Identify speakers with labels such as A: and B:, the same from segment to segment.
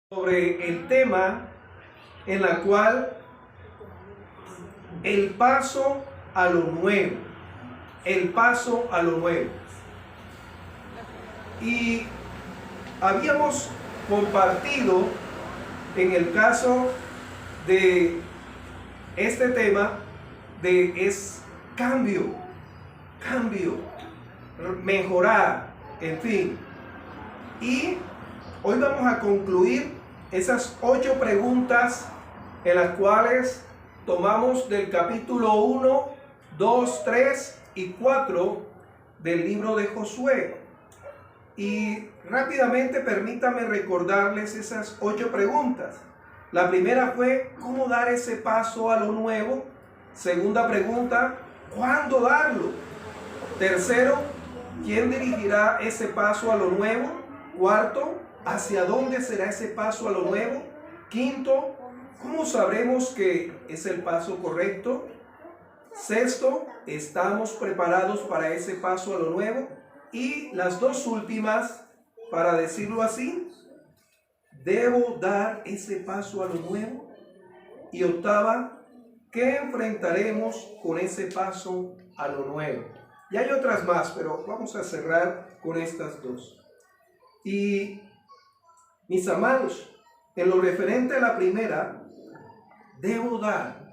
A: Sobre el tema en la cual el paso a lo nuevo, el paso a lo nuevo. Y habíamos compartido en el caso de este tema es cambio, mejorar, en fin. Y hoy vamos a concluir esas 8 preguntas en las cuales tomamos del capítulo 1, 2, 3 y 4 del libro de Josué. Y rápidamente permítame recordarles esas 8 preguntas. La primera fue, ¿cómo dar ese paso a lo nuevo? Segunda pregunta, ¿cuándo darlo? Tercero, ¿quién dirigirá ese paso a lo nuevo? Cuarto, ¿hacia dónde será ese paso a lo nuevo? Quinto, ¿cómo sabremos que es el paso correcto? Sexto, ¿estamos preparados para ese paso a lo nuevo? Y las 2 últimas, para decirlo así, ¿debo dar ese paso a lo nuevo? Y octava, ¿qué enfrentaremos con ese paso a lo nuevo? Y hay otras más, pero vamos a cerrar con estas 2. Y mis amados, en lo referente a la primera, debo dar.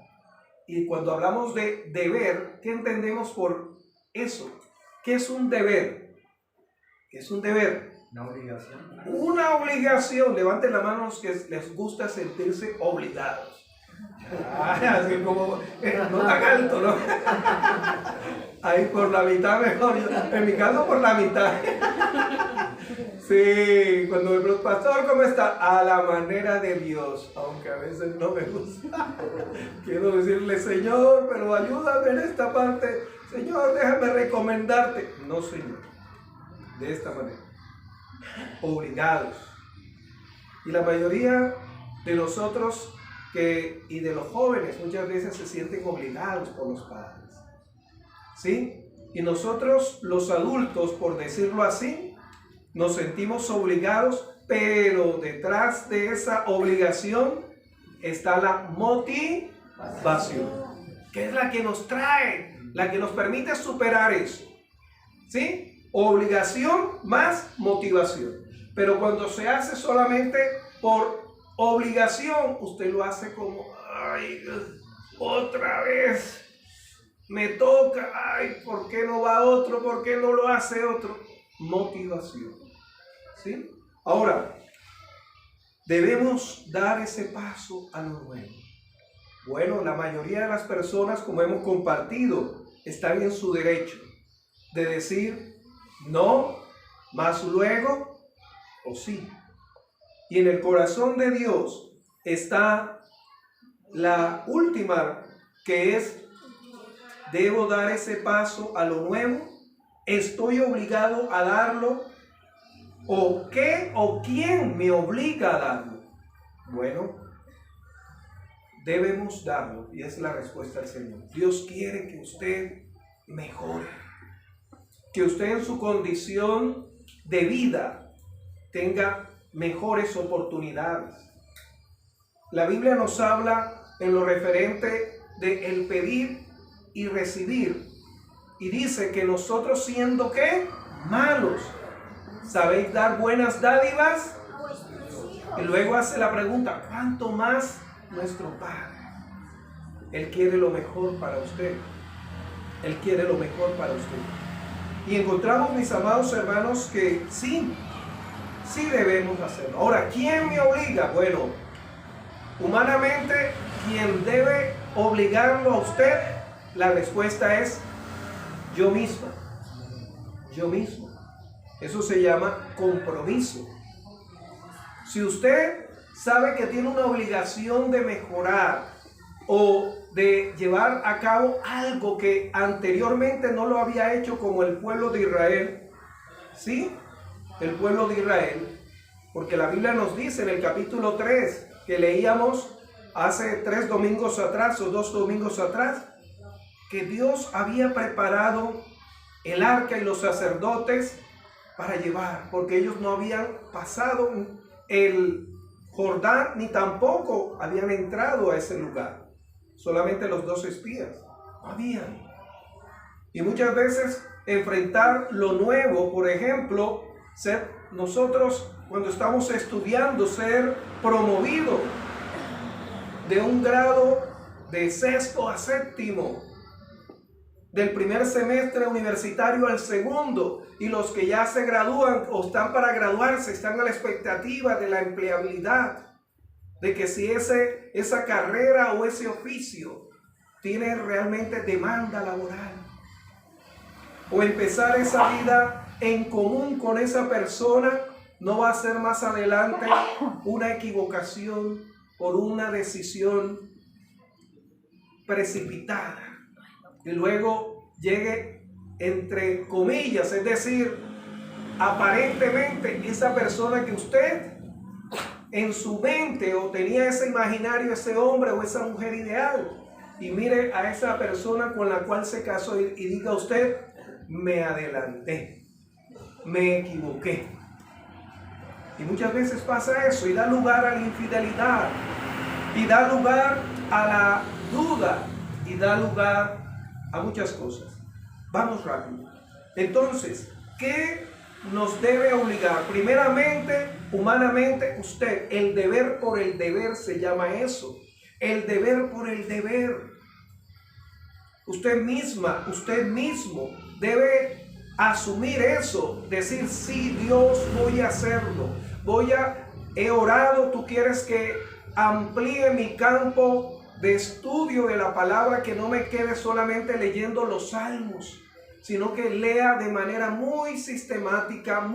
A: Y cuando hablamos de deber, ¿qué entendemos por eso? ¿Qué es un deber? ¿Qué es un deber?
B: Una obligación.
A: Una obligación. Levanten la mano los que les gusta sentirse obligados. Así como, no tan alto, ¿no? Ahí por la mitad mejor. En mi caso por la mitad. Sí, cuando me pregunto, pastor, ¿cómo está? A la manera de Dios, aunque a veces no me gusta. Quiero decirle, Señor, pero ayúdame en esta parte. Señor, déjame recomendarte. No, Señor, de esta manera. Obligados. Y la mayoría de nosotros y de los jóvenes muchas veces se sienten obligados por los padres. ¿Sí? Y nosotros, los adultos, por decirlo así, nos sentimos obligados, pero detrás de esa obligación está la motivación, que es la que nos trae, la que nos permite superar eso. ¿Sí? Obligación más motivación. Pero cuando se hace solamente por obligación, usted lo hace como, ay, otra vez me toca, ay, ¿por qué no va otro? ¿Por qué no lo hace otro? Motivación. ¿Sí? Ahora, debemos dar ese paso a lo nuevo. Bueno, la mayoría de las personas, como hemos compartido, están en su derecho de decir no, más luego o sí. Y en el corazón de Dios está la última, que es, ¿debo dar ese paso a lo nuevo? ¿Estoy obligado a darlo? ¿O qué o quién me obliga a darlo? Bueno, debemos darlo, y es la respuesta del Señor. Dios quiere que usted mejore, que usted en su condición de vida tenga mejores oportunidades. La Biblia nos habla en lo referente de el pedir y recibir, y dice que nosotros, siendo ¿qué? Malos, ¿sabéis dar buenas dádivas? Y luego hace la pregunta, ¿cuánto más nuestro Padre? Él quiere lo mejor para usted. Él quiere lo mejor para usted. Y encontramos, mis amados hermanos, que sí debemos hacerlo. Ahora, ¿quién me obliga? Bueno, humanamente, ¿quién debe obligarlo a usted? La respuesta es yo mismo. Yo mismo. Eso se llama compromiso. Si usted sabe que tiene una obligación de mejorar o de llevar a cabo algo que anteriormente no lo había hecho, como el pueblo de Israel, ¿sí? El pueblo de Israel, porque la Biblia nos dice en el capítulo 3 que leíamos hace 3 domingos atrás o 2 domingos atrás, que Dios había preparado el arca y los sacerdotes para llevar, porque ellos no habían pasado el Jordán ni tampoco habían entrado a ese lugar. Solamente los 2 espías. No habían. Y muchas veces enfrentar lo nuevo, por ejemplo, nosotros cuando estamos estudiando, ser promovido de un grado de 6º a 7º, del primer semestre universitario al segundo, y los que ya se gradúan o están para graduarse están a la expectativa de la empleabilidad, de que si esa carrera o ese oficio tiene realmente demanda laboral, o empezar esa vida en común con esa persona no va a ser más adelante una equivocación por una decisión precipitada y luego llegue entre comillas, es decir, aparentemente esa persona que usted en su mente o tenía ese imaginario, ese hombre o esa mujer ideal, y mire a esa persona con la cual se casó y diga usted: me adelanté, me equivoqué. Y muchas veces pasa eso y da lugar a la infidelidad, y da lugar a la duda, y da lugar a muchas cosas. Vamos rápido. Entonces, ¿qué nos debe obligar? Primeramente, humanamente, usted, el deber por el deber se llama eso. El deber por el deber. Usted misma, usted mismo debe asumir eso, decir: sí, Dios, voy a hacerlo. He orado, tú quieres que amplíe mi campo de estudio de la palabra, que no me quede solamente leyendo los salmos, sino que lea de manera muy sistemática,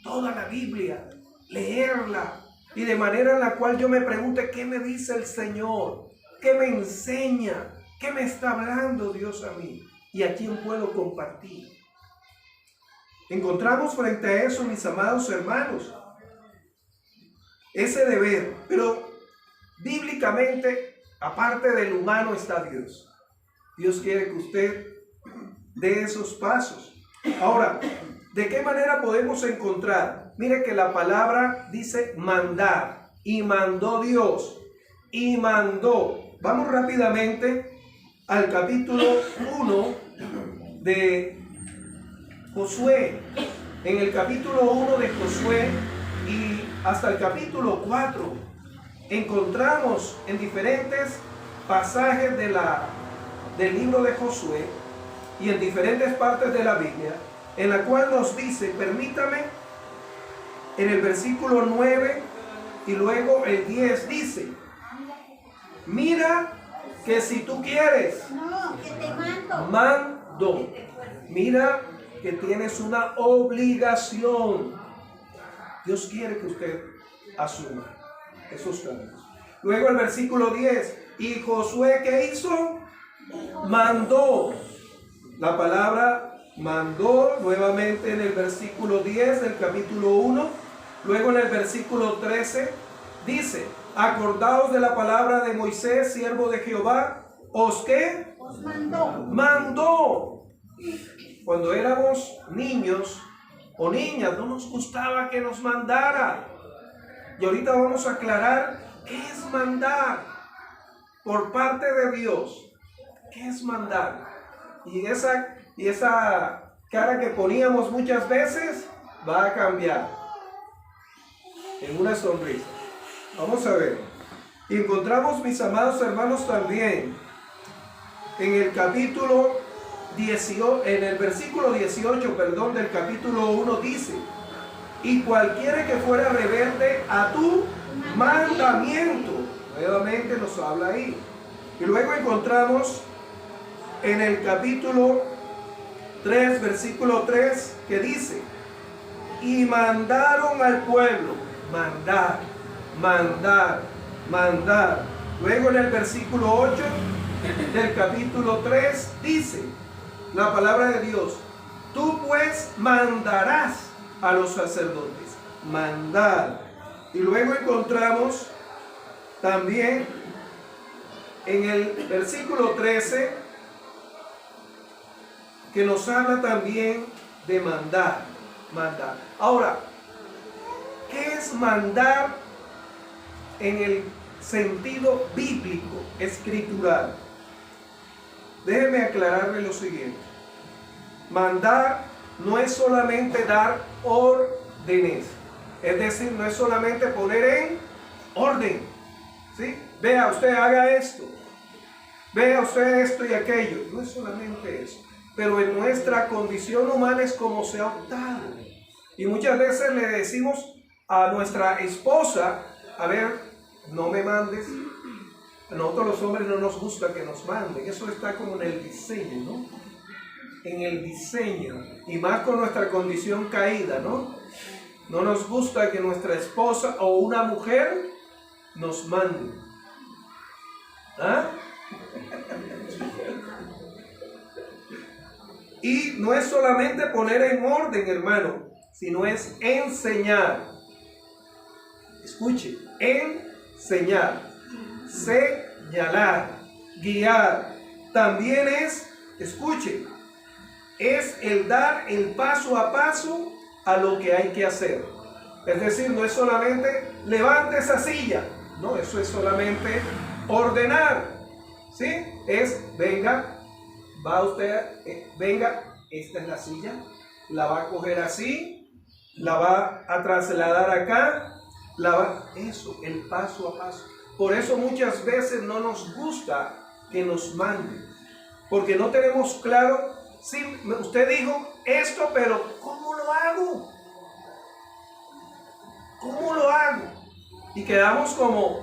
A: toda la Biblia, leerla, y de manera en la cual yo me pregunte: ¿qué me dice el Señor? ¿Qué me enseña? ¿Qué me está hablando Dios a mí? ¿Y a quién puedo compartir? Encontramos frente a eso, mis amados hermanos, ese deber. Pero bíblicamente, aparte del humano, está Dios. Dios quiere que usted dé esos pasos. Ahora, ¿de qué manera podemos encontrar? Mire que la palabra dice mandar, y mandó Dios, y mandó. Vamos rápidamente al capítulo 1 de Josué. En el capítulo 1 de Josué y hasta el capítulo 4 encontramos en diferentes pasajes del libro de Josué y en diferentes partes de la Biblia, en la cual nos dice, permítame, en el versículo 9 y luego el 10 dice: mira que si tú quieres, mando. Mira que tienes una obligación. Dios quiere que usted asuma esos cambios. Luego el versículo 10, y Josué, ¿qué hizo? Mandó. La palabra mandó nuevamente en el versículo 10 del capítulo 1. Luego en el versículo 13 dice: acordaos de la palabra de Moisés, siervo de Jehová. ¿Qué? Os mandó. Cuando éramos niños o niñas, no nos gustaba que nos mandara. Y ahorita vamos a aclarar qué es mandar por parte de Dios. ¿Qué es mandar? Y esa cara que poníamos muchas veces va a cambiar en una sonrisa. Vamos a ver. Encontramos, mis amados hermanos, también en el capítulo 18, en el versículo 18, del capítulo 1 dice: y cualquiera que fuera rebelde a tu mandamiento. Nuevamente nos habla ahí. Y luego encontramos en el capítulo 3, versículo 3, que dice: y mandaron al pueblo. Mandar. Luego en el versículo 8 del capítulo 3 dice la palabra de Dios: tú pues mandarás a los sacerdotes. Mandar. Y luego encontramos también en el versículo 13 que nos habla también de mandar. Ahora, ¿qué es mandar en el sentido bíblico, escritural. Déjeme aclararle lo siguiente. Mandar no es solamente dar órdenes. Es decir, no es solamente poner en orden. ¿Sí? Vea, usted haga esto. Vea usted esto y aquello. No es solamente eso. Pero en nuestra condición humana es como se ha optado. Y muchas veces le decimos a nuestra esposa, a ver, no me mandes. A nosotros los hombres no nos gusta que nos manden. Eso está como en el diseño, ¿no? En el diseño. Y más con nuestra condición caída, ¿no? No nos gusta que nuestra esposa o una mujer nos mande. ¿Ah? Y no es solamente poner en orden, hermano, sino es enseñar. Escuche, enseñar, señalar, guiar. También es, escuche, es el dar el paso a paso a lo que hay que hacer. Es decir, no es solamente levante esa silla, no, eso es solamente ordenar, ¿sí? Es, venga, va usted, venga, esta es la silla, la va a coger así, la va a trasladar acá, eso, el paso a paso. Por eso muchas veces no nos gusta que nos manden, porque no tenemos claro, sí, usted dijo esto, pero ¿cómo lo hago? ¿Cómo lo hago? Y quedamos como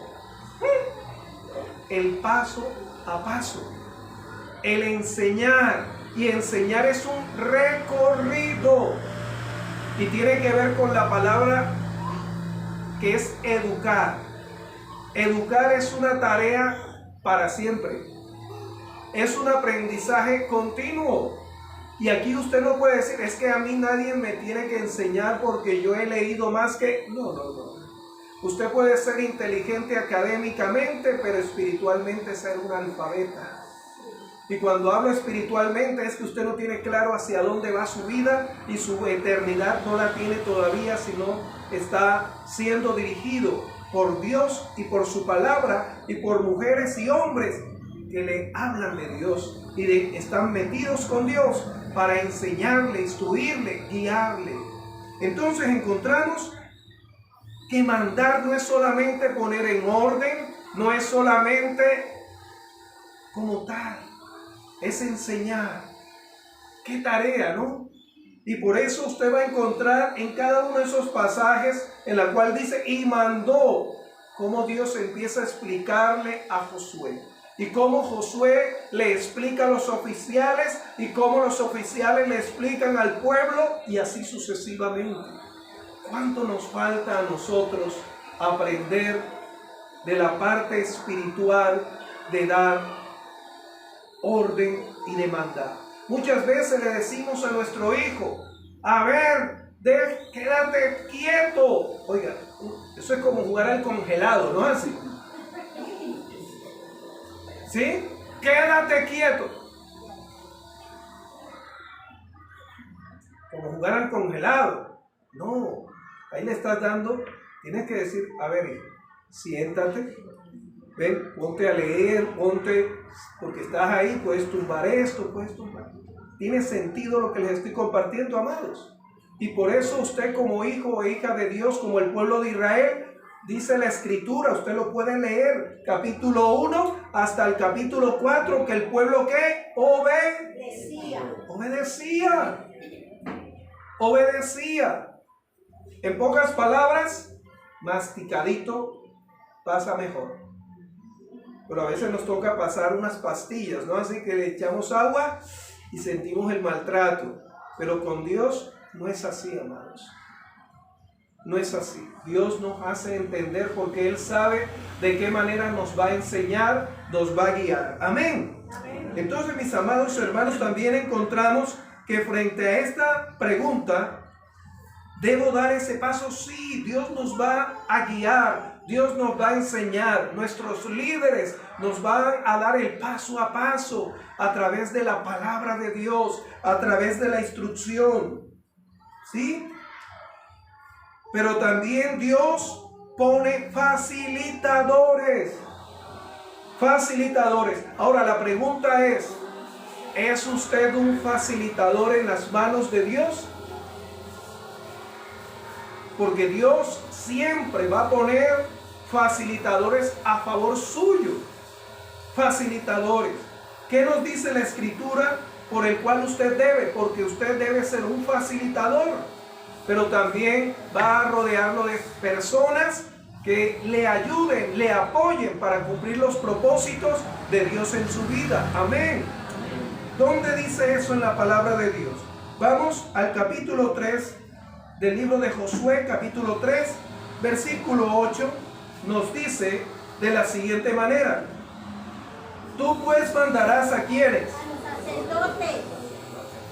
A: el paso a paso, el enseñar. Y enseñar es un recorrido y tiene que ver con la palabra que es educar. Educar es una tarea para siempre. Es un aprendizaje continuo. Y aquí usted no puede decir, es que a mí nadie me tiene que enseñar porque yo he leído más que... No. Usted puede ser inteligente académicamente, pero espiritualmente ser un analfabeta. Y cuando hablo espiritualmente es que usted no tiene claro hacia dónde va su vida y su eternidad no la tiene todavía, sino está siendo dirigido por Dios y por su palabra y por mujeres y hombres que le hablan de Dios y están metidos con Dios para enseñarle, instruirle, guiarle. Entonces encontramos que mandar no es solamente poner en orden, no es solamente como tal, es enseñar. Qué tarea, ¿no? Y por eso usted va a encontrar en cada uno de esos pasajes en la cual dice, y mandó, cómo Dios empieza a explicarle a Josué. Y cómo Josué le explica a los oficiales y cómo los oficiales le explican al pueblo y así sucesivamente. ¿Cuánto nos falta a nosotros aprender de la parte espiritual de dar orden y de mandar? Muchas veces le decimos a nuestro hijo, a ver, quédate quieto. Oiga, eso es como jugar al congelado, ¿no es así? ¿Sí? Quédate quieto. Como jugar al congelado. No, ahí le estás dando, tienes que decir, a ver, hijo, siéntate, ven, ponte a leer, ponte, porque estás ahí, puedes tumbar esto, puedes tumbar. Tiene sentido lo que les estoy compartiendo, amados. Y por eso usted como hijo o hija de Dios, como el pueblo de Israel, dice la escritura, usted lo puede leer, capítulo 1 hasta el capítulo 4, que el pueblo ¿qué? Obedecía. En pocas palabras, masticadito pasa mejor. Pero a veces nos toca pasar unas pastillas, ¿no? Así que le echamos agua y sentimos el maltrato. Pero con Dios no es así, amados. No es así. Dios nos hace entender porque Él sabe de qué manera nos va a enseñar, nos va a guiar. Amén. Amén. Entonces, mis amados hermanos, también encontramos que frente a esta pregunta, ¿debo dar ese paso? Sí, Dios nos va a guiar, Dios nos va a enseñar, nuestros líderes nos van a dar el paso a paso a través de la palabra de Dios, a través de la instrucción. ¿Sí? Pero también Dios pone facilitadores. Facilitadores. Ahora la pregunta ¿es usted un facilitador en las manos de Dios? Porque Dios siempre va a poner facilitadores a favor suyo. Facilitadores. ¿Qué nos dice la Escritura? Por el cual usted debe, porque usted debe ser un facilitador, pero también va a rodearlo de personas que le ayuden, le apoyen para cumplir los propósitos de Dios en su vida. Amén. ¿Dónde dice eso en la palabra de Dios? Vamos al capítulo 3 del libro de Josué, capítulo 3, versículo 8, nos dice de la siguiente manera: tú pues mandarás a quienes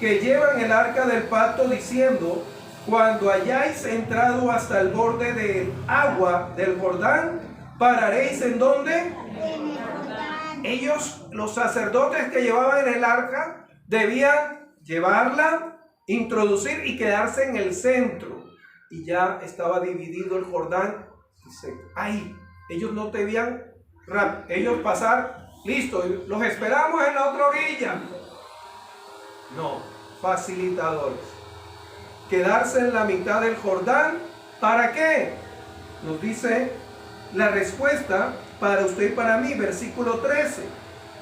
A: que llevan el arca del pacto, diciendo: cuando hayáis entrado hasta el borde del agua del Jordán, pararéis ¿en dónde? En el Jordán. Ellos, los sacerdotes que llevaban el arca, debían llevarla, introducir y quedarse en el centro. Y ya estaba dividido el Jordán. Ahí, ellos no debían ellos pasar, listo, los esperamos en la otra orilla. No, facilitadores. Quedarse en la mitad del Jordán, ¿para qué? Nos dice la respuesta para usted y para mí, versículo 13.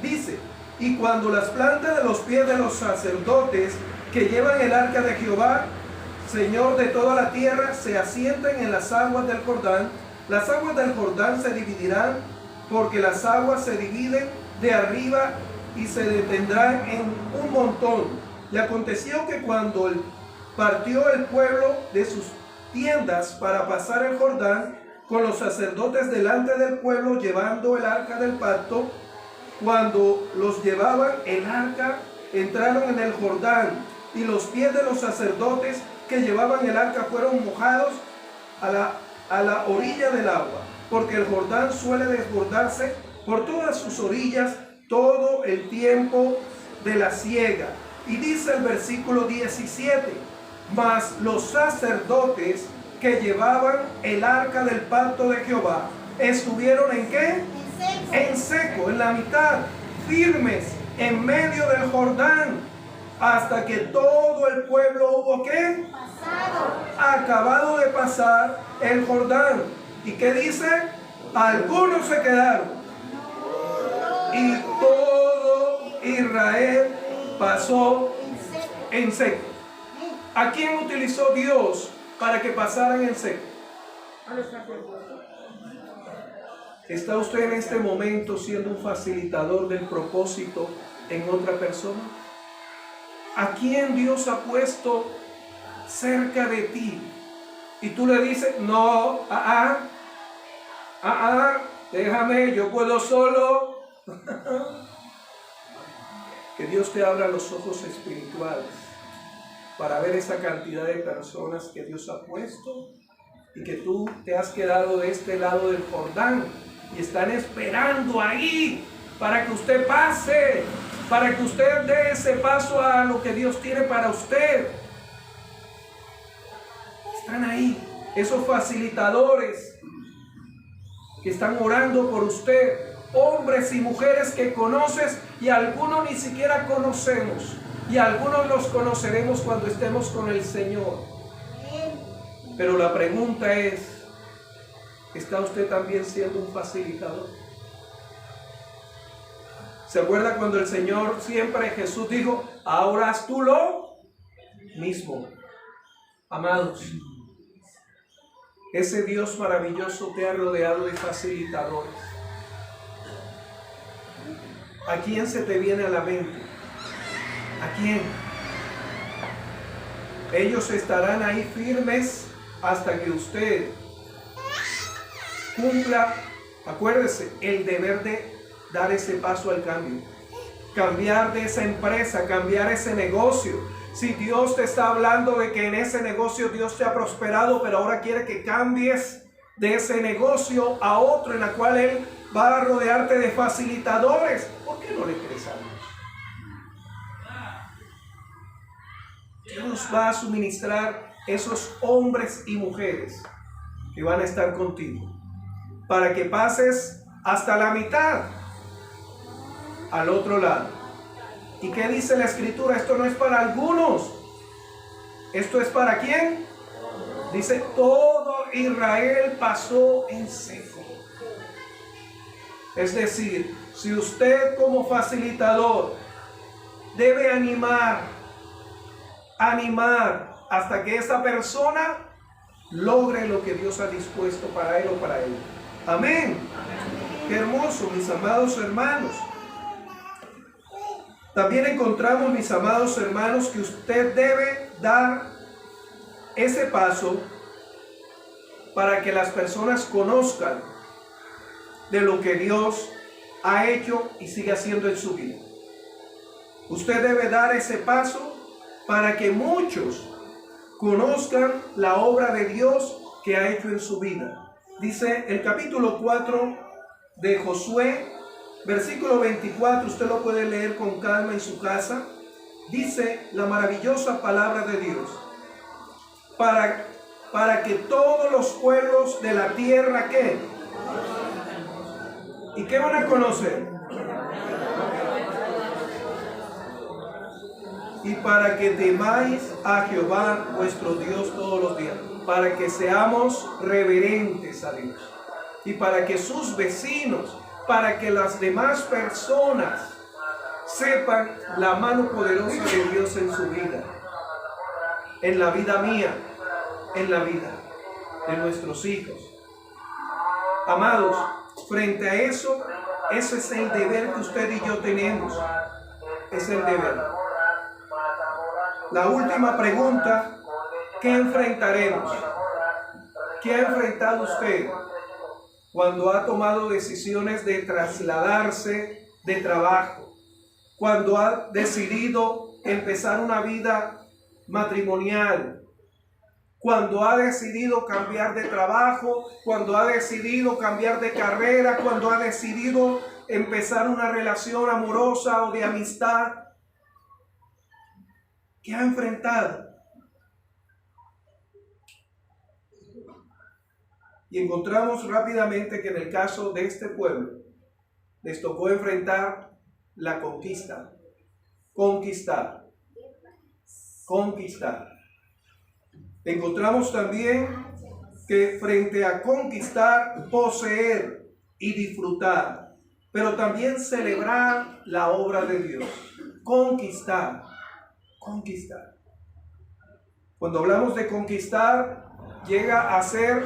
A: Dice: y cuando las plantas de los pies de los sacerdotes que llevan el arca de Jehová, Señor de toda la tierra, se asienten en las aguas del Jordán, las aguas del Jordán se dividirán, porque las aguas se dividen de arriba y se detendrán en un montón. Y aconteció que cuando partió el pueblo de sus tiendas para pasar el Jordán, con los sacerdotes delante del pueblo llevando el arca del pacto, cuando los llevaban el arca, entraron en el Jordán, y los pies de los sacerdotes que llevaban el arca fueron mojados a la orilla del agua, porque el Jordán suele desbordarse por todas sus orillas todo el tiempo de la siega. Y dice el versículo 17: mas los sacerdotes que llevaban el arca del pacto de Jehová estuvieron ¿en qué? En seco, en la mitad, firmes en medio del Jordán, hasta que todo el pueblo hubo ¿qué? Pasado. Acabado de pasar el Jordán. ¿Y qué dice? Algunos se quedaron, y todo Israel pasó en seco. ¿A quién utilizó Dios para que pasaran en seco? ¿Está usted en este momento siendo un facilitador del propósito en otra persona? ¿A quién Dios ha puesto cerca de ti? Y tú le dices: no, déjame, yo puedo solo. Que Dios te abra los ojos espirituales para ver esa cantidad de personas que Dios ha puesto y que tú te has quedado de este lado del Jordán y están esperando ahí para que usted pase, para que usted dé ese paso a lo que Dios tiene para usted. Están ahí, esos facilitadores que están orando por usted, hombres y mujeres que conoces y algunos ni siquiera conocemos, y algunos los conoceremos cuando estemos con el Señor. Pero la pregunta es: ¿está usted también siendo un facilitador? ¿Se acuerda cuando el Señor, siempre Jesús dijo: ahora haz tú lo mismo? Amados, ese Dios maravilloso te ha rodeado de facilitadores. ¿A quién se te viene a la mente? ¿A quién? Ellos estarán ahí firmes hasta que usted cumpla, acuérdese, el deber de dar ese paso al cambio. Cambiar de esa empresa, cambiar ese negocio. Si Dios te está hablando de que en ese negocio Dios te ha prosperado, pero ahora quiere que cambies de ese negocio a otro en la cual Él va a rodearte de facilitadores, ¿por qué no le crees a Dios? Dios va a suministrar esos hombres y mujeres que van a estar contigo. para que pases hasta la mitad al otro lado. ¿Y qué dice la Escritura? Esto no es para algunos. ¿Esto es para quién? Dice, todo Israel pasó en seco. Es decir, si usted como facilitador debe animar hasta que esa persona logre lo que Dios ha dispuesto para él o para ella. Amén. Qué hermoso, mis amados hermanos. También encontramos, mis amados hermanos, que usted debe dar ese paso para que las personas conozcan de lo que Dios ha hecho y sigue haciendo en su vida. Usted debe dar ese paso para que muchos conozcan la obra de Dios que ha hecho en su vida. Dice el capítulo 4 de Josué, versículo 24, usted lo puede leer con calma en su casa. Dice la maravillosa palabra de Dios: para que todos los pueblos de la tierra, ¿qué? ¿Y qué van a conocer? Y para que temáis a Jehová vuestro Dios todos los días, para que seamos reverentes a Dios, y para que sus vecinos, para que las demás personas sepan la mano poderosa de Dios en su vida, en la vida mía, en la vida de nuestros hijos. Amados, frente a eso, ese es el deber que usted y yo tenemos. Es el deber. La última pregunta: ¿qué enfrentaremos? ¿Qué ha enfrentado usted cuando ha tomado decisiones de trasladarse de trabajo? Cuando ha decidido empezar una vida matrimonial, cuando ha decidido cambiar de trabajo, cuando ha decidido cambiar de carrera, cuando ha decidido empezar una relación amorosa o de amistad. ¿Qué ha enfrentado? Y encontramos rápidamente que en el caso de este pueblo les tocó enfrentar la conquista. Conquistar. Encontramos también que frente a conquistar, poseer y disfrutar, pero también celebrar la obra de Dios. Conquistar. Cuando hablamos de conquistar, llega a ser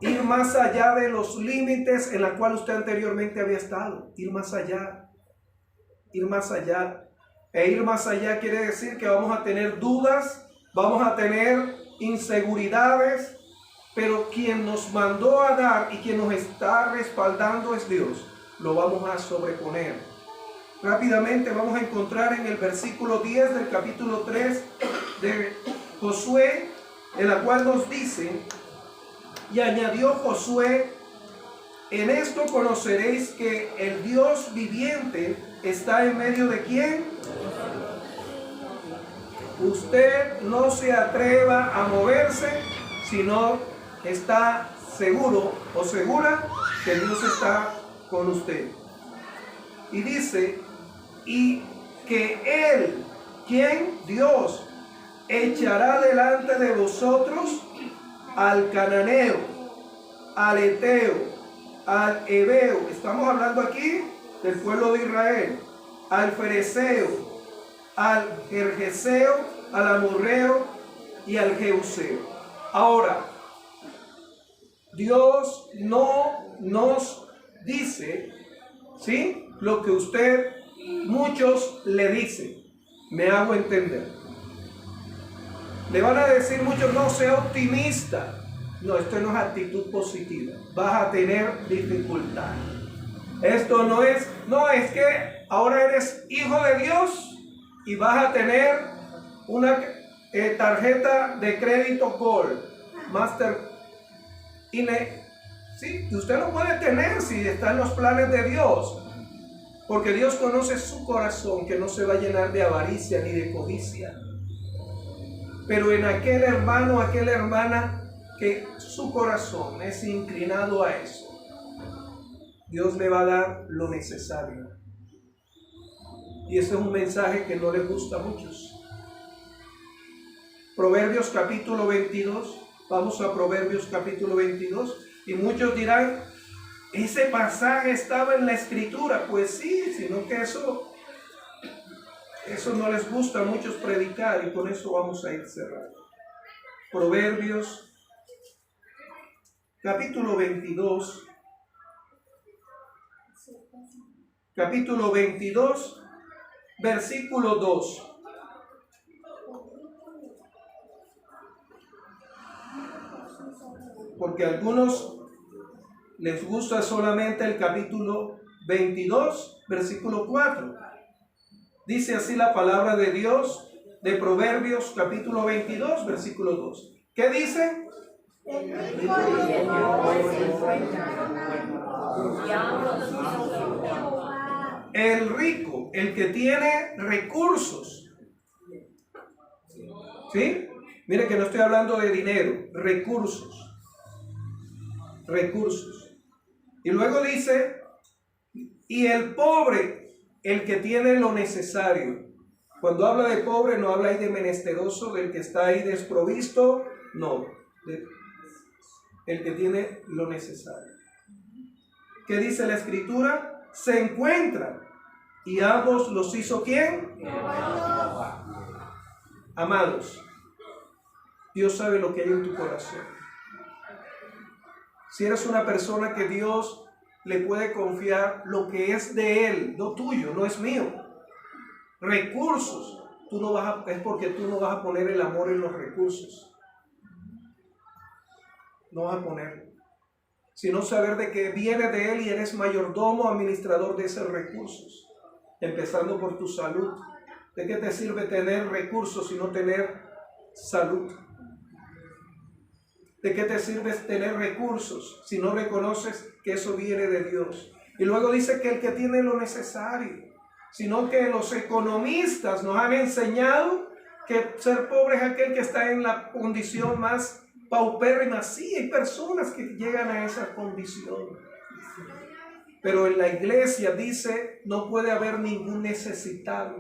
A: ir más allá de los límites en los cuales usted anteriormente había estado. Ir más allá. E ir más allá quiere decir que vamos a tener dudas, vamos a tener inseguridades, pero quien nos mandó a dar y quien nos está respaldando es Dios. Lo vamos a sobreponer. Rápidamente vamos a encontrar en el versículo 10 del capítulo 3 de Josué, en la cual nos dice: y añadió Josué: en esto conoceréis que el Dios viviente está en medio de ¿quién? Usted no se atreva a moverse si no está seguro o segura que Dios está con usted. Y dice: y que Él, ¿quién? Dios, echará delante de vosotros al cananeo, al eteo, al heveo. Estamos hablando aquí del pueblo de Israel. Al fereceo, al gergeseo, al amorreo y al jebuseo. Ahora, Dios no nos dice, ¿sí?, lo que muchos le dicen. Me hago entender. Le van a decir muchos: no, sea optimista. No, esto no es actitud positiva. Vas a tener dificultad. Esto no es que ahora eres hijo de Dios y vas a tener una tarjeta de crédito Gold, Master. Sí, usted lo puede tener si está en los planes de Dios. Porque Dios conoce su corazón, que no se va a llenar de avaricia ni de codicia. Pero en aquel hermano, aquella hermana que su corazón es inclinado a eso, Dios le va a dar lo necesario. Y ese es un mensaje que no les gusta a muchos. Proverbios capítulo 22. Vamos a Proverbios capítulo 22. Y muchos dirán, ese pasaje estaba en la Escritura. Pues sí, sino que eso no les gusta a muchos predicar, y con eso vamos a ir cerrando. Proverbios capítulo 22. Capítulo 22, versículo 2. Porque a algunos les gusta solamente el capítulo 22, versículo 4. Dice así la palabra de Dios de Proverbios capítulo 22, versículo 2. ¿Qué dice? El rico, el que tiene recursos. ¿Sí? Mire que no estoy hablando de dinero, recursos. Recursos. Y luego dice, y el pobre, el que tiene lo necesario. Cuando habla de pobre, no habla ahí de menesteroso, del que está ahí desprovisto, no. El que tiene lo necesario. ¿Qué dice la Escritura? Se encuentran, y ambos los hizo ¿quién? Amados, Dios sabe lo que hay en tu corazón. Si eres una persona que Dios le puede confiar lo que es de Él, no tuyo, no es mío. Recursos, es porque tú no vas a poner el amor en los recursos. No vas a ponerlo. Sino saber de que viene de Él y eres mayordomo, administrador de esos recursos. Empezando por tu salud. ¿De qué te sirve tener recursos y no tener salud? ¿De qué te sirve tener recursos si no reconoces que eso viene de Dios? Y luego dice que el que tiene lo necesario, sino que los economistas nos han enseñado que ser pobre es aquel que está en la condición más paupérrima. Sí, hay personas que llegan a esa condición. Pero en la iglesia dice, no puede haber ningún necesitado.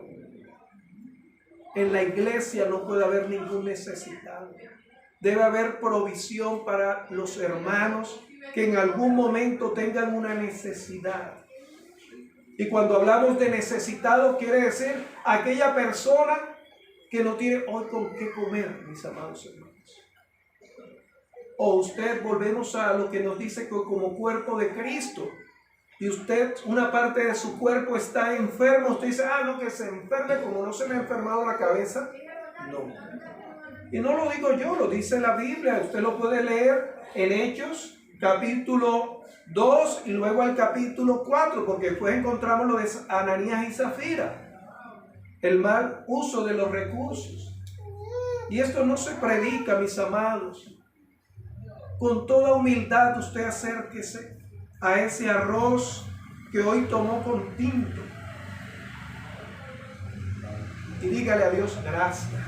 A: En la iglesia no puede haber ningún necesitado. Debe haber provisión para los hermanos que en algún momento tengan una necesidad. Y cuando hablamos de necesitado, quiere decir aquella persona que no tiene hoy con qué comer, mis amados hermanos. O usted, volvemos a lo que nos dice que como cuerpo de Cristo, y usted, una parte de su cuerpo está enfermo, usted dice, no, que se enferme, como no se me ha enfermado la cabeza. No. Y no lo digo yo, lo dice la Biblia. Usted lo puede leer en Hechos, capítulo 2 y luego al capítulo 4, porque después encontramos lo de Ananías y Zafira, el mal uso de los recursos. Y esto no se predica, mis amados. Con toda humildad usted acérquese a ese arroz que hoy tomó con tinto y dígale a Dios gracias.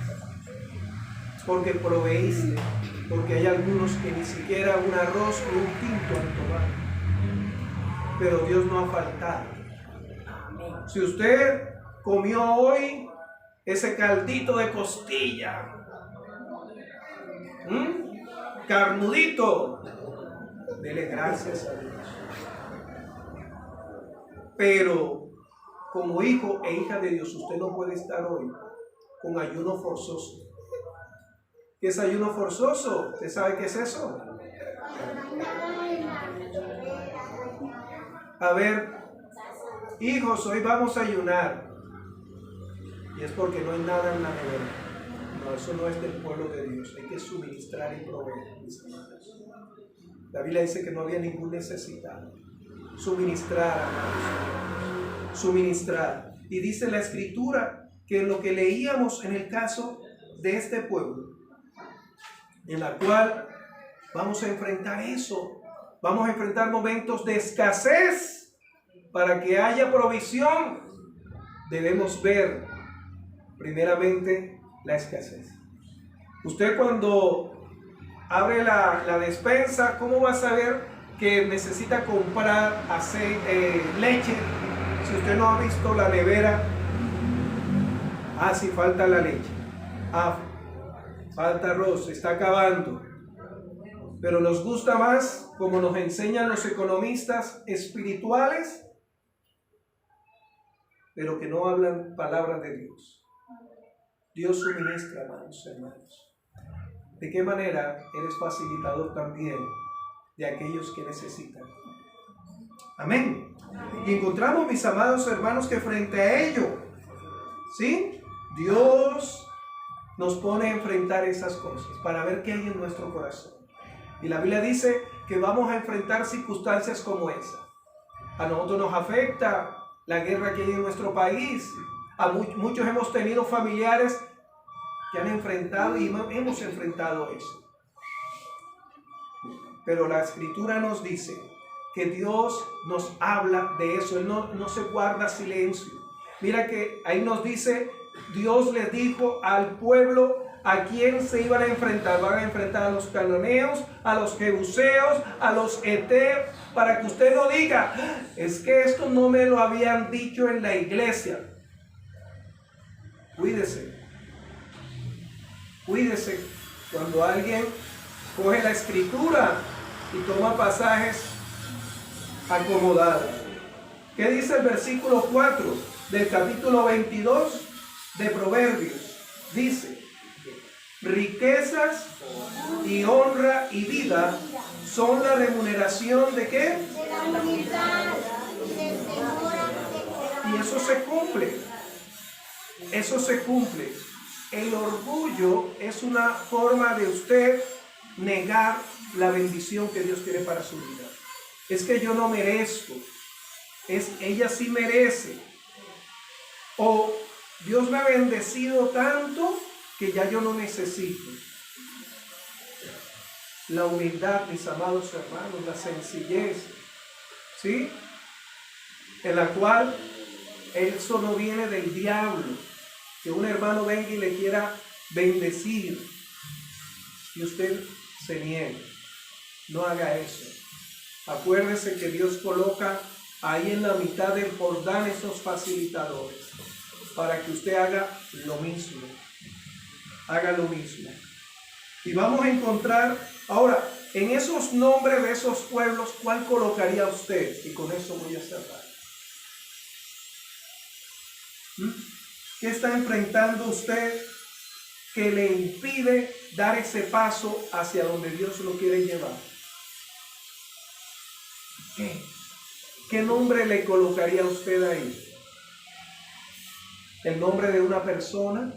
A: Porque proveíste, porque hay algunos que ni siquiera un arroz o un tinto han tomado, pero Dios no ha faltado. Si usted comió hoy ese caldito de costilla, carnudito, dele gracias a Dios. Pero como hijo e hija de Dios, usted no puede estar hoy con ayuno forzoso. ¿Qué es ayuno forzoso? ¿Usted sabe qué es eso? A ver, hijos, hoy vamos a ayunar. Y es porque no hay nada en la nevera. No, eso no es del pueblo de Dios. Hay que suministrar y proveer, mis hermanos. La Biblia dice que no había ningún necesitado. Suministrar, amados. Suministrar. Y dice la Escritura que lo que leíamos en el caso de este pueblo, en la cual vamos a enfrentar eso. Vamos a enfrentar momentos de escasez. Para que haya provisión, debemos ver primeramente la escasez. Usted cuando abre la despensa, ¿cómo va a saber que necesita comprar aceite, leche. Si usted no ha visto la nevera, sí falta la leche, falta arroz, se está acabando. Pero nos gusta más, como nos enseñan los economistas espirituales, pero que no hablan palabras de Dios. Dios suministra, hermanos. ¿De qué manera eres facilitador también de aquellos que necesitan? Amén. Y encontramos, mis amados hermanos, que frente a ello, ¿sí?, Dios nos pone a enfrentar esas cosas para ver qué hay en nuestro corazón. Y la Biblia dice que vamos a enfrentar circunstancias como esa. A nosotros nos afecta la guerra que hay en nuestro país. A muchos hemos tenido familiares que han enfrentado y hemos enfrentado eso. Pero la Escritura nos dice que Dios nos habla de eso. Él no se guarda silencio. Mira que ahí nos dice, Dios les dijo al pueblo a quién se iban a enfrentar. Van a enfrentar a los cananeos, a los jebuseos, a los heteos, para que usted no diga, es que esto no me lo habían dicho en la iglesia. Cuídese cuando alguien coge la Escritura y toma pasajes acomodados. ¿Qué dice el versículo 4 del capítulo 22 de Proverbios? Dice, riquezas y honra y vida son la remuneración ¿de qué?
B: De la humildad y del temor al Señor.
A: Y eso se cumple. Eso se cumple. El orgullo es una forma de usted negar la bendición que Dios quiere para su vida. Es que yo no merezco. Ella sí merece. O Dios me ha bendecido tanto que ya yo no necesito. La humildad, mis amados hermanos, la sencillez, ¿sí?, en la cual eso no viene del diablo. Que un hermano venga y le quiera bendecir y usted se niegue. No haga eso. Acuérdese que Dios coloca ahí en la mitad del Jordán esos facilitadores para que usted haga lo mismo. Haga lo mismo. Y vamos a encontrar, ahora, en esos nombres de esos pueblos, ¿cuál colocaría usted? Y con eso voy a cerrar. ¿Qué está enfrentando usted que le impide dar ese paso hacia donde Dios lo quiere llevar? ¿Qué nombre le colocaría usted ahí? ¿El nombre de una persona?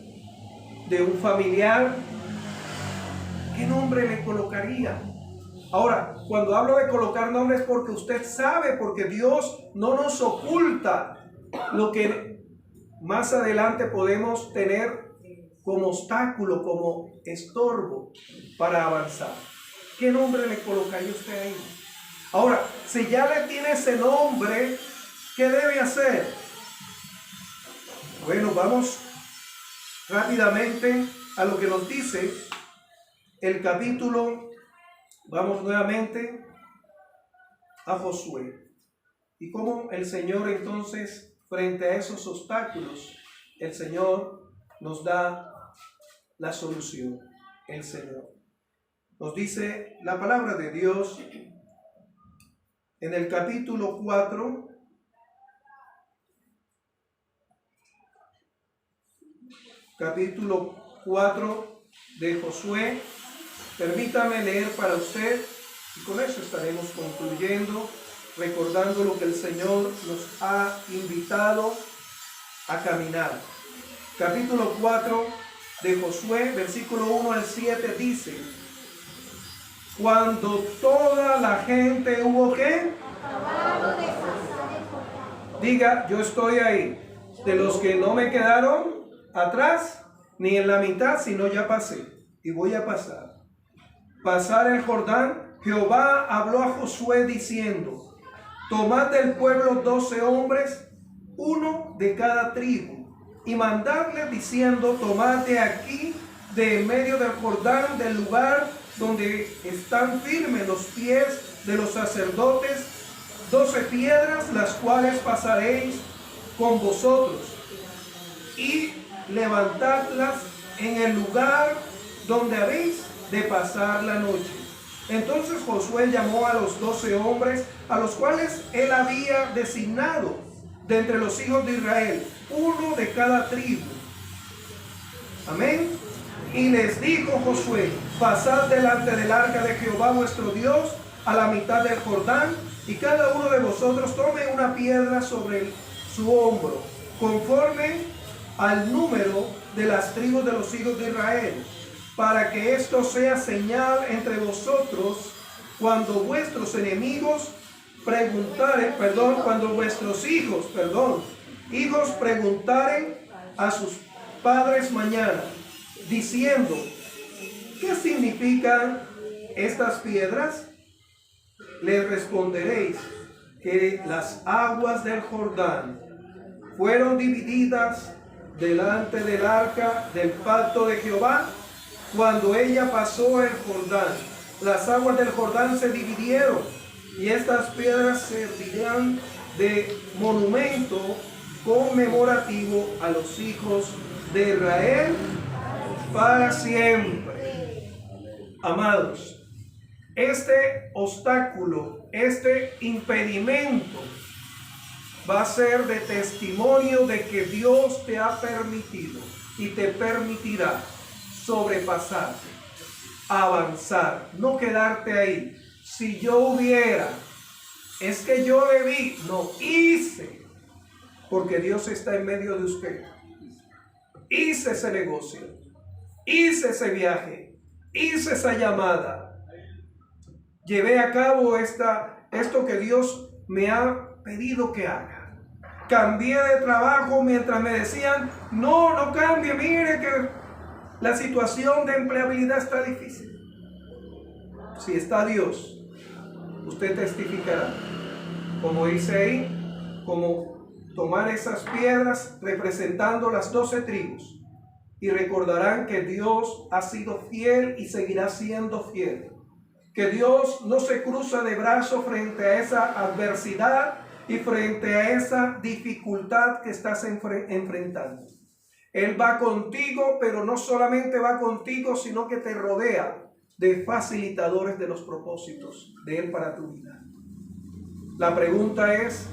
A: ¿De un familiar? ¿Qué nombre le colocaría? Ahora, cuando hablo de colocar nombres es porque usted sabe, porque Dios no nos oculta lo que más adelante podemos tener como obstáculo, como estorbo para avanzar. ¿Qué nombre le colocaría usted ahí? Ahora, si ya le tiene ese nombre, ¿qué debe hacer? Bueno, vamos rápidamente a lo que nos dice el capítulo. Vamos nuevamente a Josué. Y cómo el Señor entonces, frente a esos obstáculos, el Señor nos da la solución. El Señor nos dice la palabra de Dios en el capítulo 4, de Josué. Permítame leer para usted y con eso estaremos concluyendo, recordando lo que el Señor nos ha invitado a caminar. Capítulo 4 de Josué, versículo 1 al 7 dice: cuando toda la gente hubo ¿qué?
B: Acabado de pasar el Jordán.
A: Diga, yo estoy ahí. De los que no me quedaron atrás, ni en la mitad, sino ya pasé. Y voy a pasar. Pasar el Jordán, Jehová habló a Josué diciendo: tomad del pueblo 12 hombres, uno de cada tribu, y mandadle diciendo: tomad de aquí, de en medio del Jordán, del lugar donde están firmes los pies de los sacerdotes 12 piedras, las cuales pasaréis con vosotros, y levantadlas en el lugar donde habéis de pasar la noche. Entonces Josué llamó a los 12 hombres, a los cuales él había designado de entre los hijos de Israel, uno de cada tribu. Amén. Y les dijo Josué: pasad delante del arca de Jehová vuestro Dios a la mitad del Jordán, y cada uno de vosotros tome una piedra sobre su hombro, conforme al número de las tribus de los hijos de Israel, para que esto sea señal entre vosotros cuando vuestros enemigos cuando vuestros hijos preguntaren a sus padres mañana, diciendo: ¿qué significan estas piedras? Les responderéis que las aguas del Jordán fueron divididas delante del arca del pacto de Jehová cuando ella pasó el Jordán. Las aguas del Jordán se dividieron, y estas piedras servirán de monumento conmemorativo a los hijos de Israel para siempre. Amados, este obstáculo, este impedimento va a ser de testimonio de que Dios te ha permitido y te permitirá sobrepasar, avanzar, no quedarte ahí. Si yo hubiera, es que yo debí, no hice, porque Dios está en medio de usted. Hice ese negocio, hice ese viaje, hice esa llamada, llevé a cabo esto que Dios me ha pedido que haga. Cambié de trabajo mientras me decían: no cambie, mire que la situación de empleabilidad está difícil. Si está Dios, usted testificará, como dice ahí, como tomar esas piedras representando las 12 tribus, y recordarán que Dios ha sido fiel y seguirá siendo fiel, que Dios no se cruza de brazos frente a esa adversidad y frente a esa dificultad que estás enfrentando. Él va contigo, pero no solamente va contigo, sino que te rodea de facilitadores de los propósitos de Él para tu vida. La pregunta es: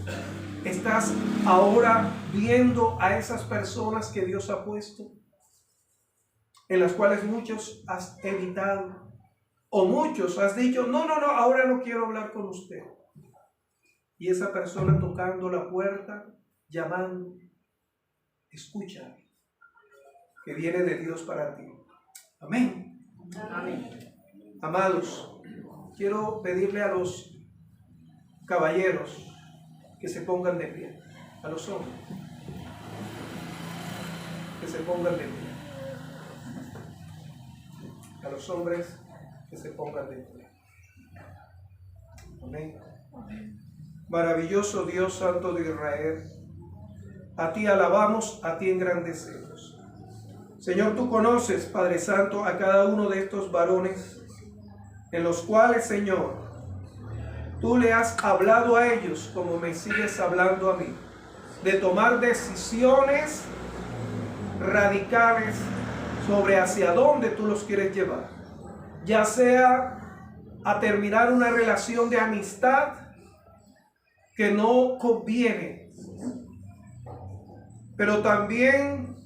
A: ¿estás ahora viendo a esas personas que Dios ha puesto, en las cuales muchos has evitado? O muchos has dicho: no, ahora no quiero hablar con usted. Y esa persona tocando la puerta, llamando, escucha, que viene de Dios para ti. Amén. Amén. Amados, quiero pedirle a los caballeros que se pongan de pie, a los hombres que se pongan de pie, a los hombres que se pongan de pie. Amén. Maravilloso Dios Santo de Israel, a ti alabamos, a ti engrandecemos. Señor, tú conoces, Padre Santo, a cada uno de estos varones, en los cuales, Señor, tú le has hablado a ellos como me sigues hablando a mí, de tomar decisiones radicales sobre hacia dónde tú los quieres llevar, ya sea a terminar una relación de amistad que no conviene, pero también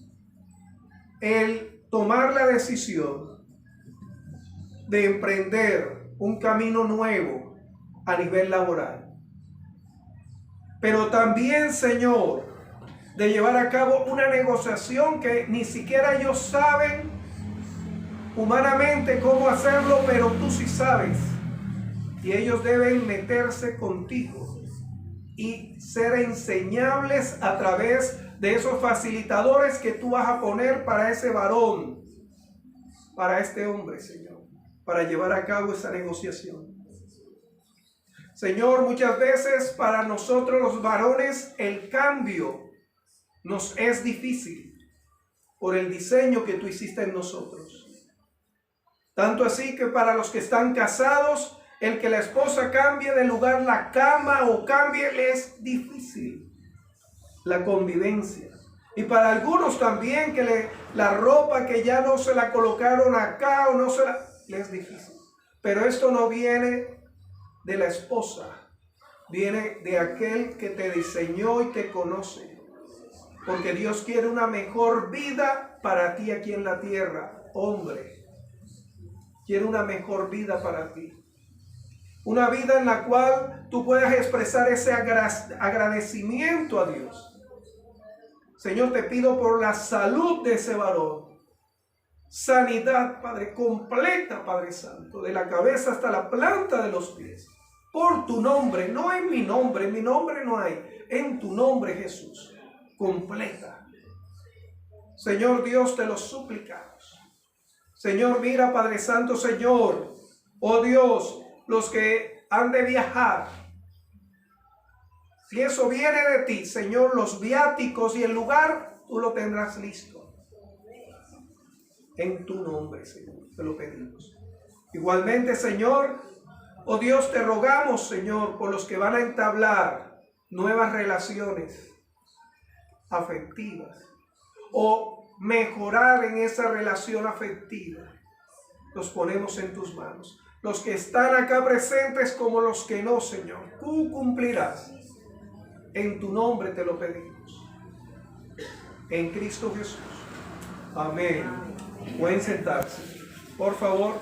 A: el tomar la decisión de emprender un camino nuevo a nivel laboral, pero también, Señor, de llevar a cabo una negociación que ni siquiera ellos saben humanamente cómo hacerlo, pero tú sí sabes, y ellos deben meterse contigo y ser enseñables a través de esos facilitadores que tú vas a poner para ese varón, para este hombre, Señor, para llevar a cabo esa negociación. Señor, muchas veces para nosotros los varones el cambio nos es difícil por el diseño que tú hiciste en nosotros. Tanto así que para los que están casados, El que la esposa cambie de lugar la cama o cambie, le es difícil la convivencia. Y para algunos también que la ropa que ya no se la colocaron acá o no se la, le es difícil. Pero esto no viene de la esposa, viene de aquel que te diseñó y te conoce. Porque Dios quiere una mejor vida para ti aquí en la tierra, hombre. Quiere una mejor vida para ti. Una vida en la cual tú puedas expresar ese agradecimiento a Dios. Señor, te pido por la salud de ese varón. Sanidad, Padre, completa, Padre Santo, de la cabeza hasta la planta de los pies. Por tu nombre, no en mi nombre no hay. En tu nombre, Jesús, completa. Señor Dios, te lo suplicamos. Señor, mira, Padre Santo, Señor, oh Dios, los que han de viajar. Si eso viene de ti, Señor, los viáticos y el lugar, tú lo tendrás listo. En tu nombre, Señor, te lo pedimos. Igualmente, Señor, oh Dios, te rogamos, Señor, por los que van a entablar nuevas relaciones afectivas o mejorar en esa relación afectiva. Los ponemos en tus manos. Los que están acá presentes como los que no, Señor, tú cumplirás. En tu nombre te lo pedimos. En Cristo Jesús. Amén. Pueden sentarse, por favor.